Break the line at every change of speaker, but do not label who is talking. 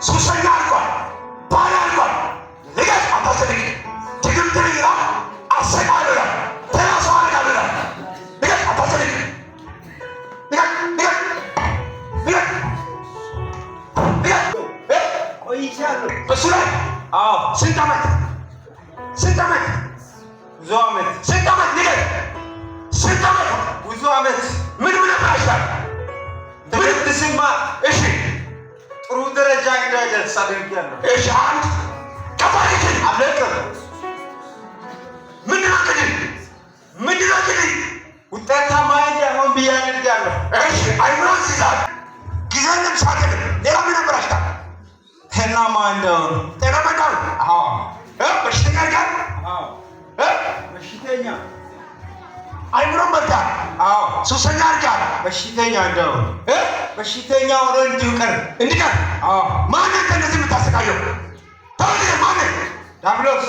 ሱሰኛ አልኳል ባል አልኳል ንገስ አታስደግ ድግምትን ይላል አሰቃለሁ ይላል ተራሷ አርጋለሁ ይላል ንገስ አታስደግ
ቆይቻለሁ
እሱ ላይ ስንት ዓመት
ብዙ ዓመት
ስንት ዓመት ንገር ስንት ዓመት
ብዙ ዓመት
ምን አሽታል
ትምህርት ስማር
እሺ
ጥሩ ደረጃ እንዳይደርስ አድርጌያለሁ።
እሺ አንድ ከፋሪክን
አለቀም
ምንድን ነው እንግዲህ
ውጤታማ እንዳይሆን ብዬ አድርጌያለሁ።
እሺ አይምሮን ሲዛል ጊዜንም ሳገል ሌላ ምን ነበር አሽታል
ጤናማ እንደሆን
በሽተኛ ጋር
በሽተኛ
አይምሮን በልታል ሱሰኛ አድርጋል
በሽተኛ እንደሆን በሽተኛ ሆኖ እንዲቀር
ማንን ከእነዚህ የምታሰቃየው? ማንን?
ዳብሎስ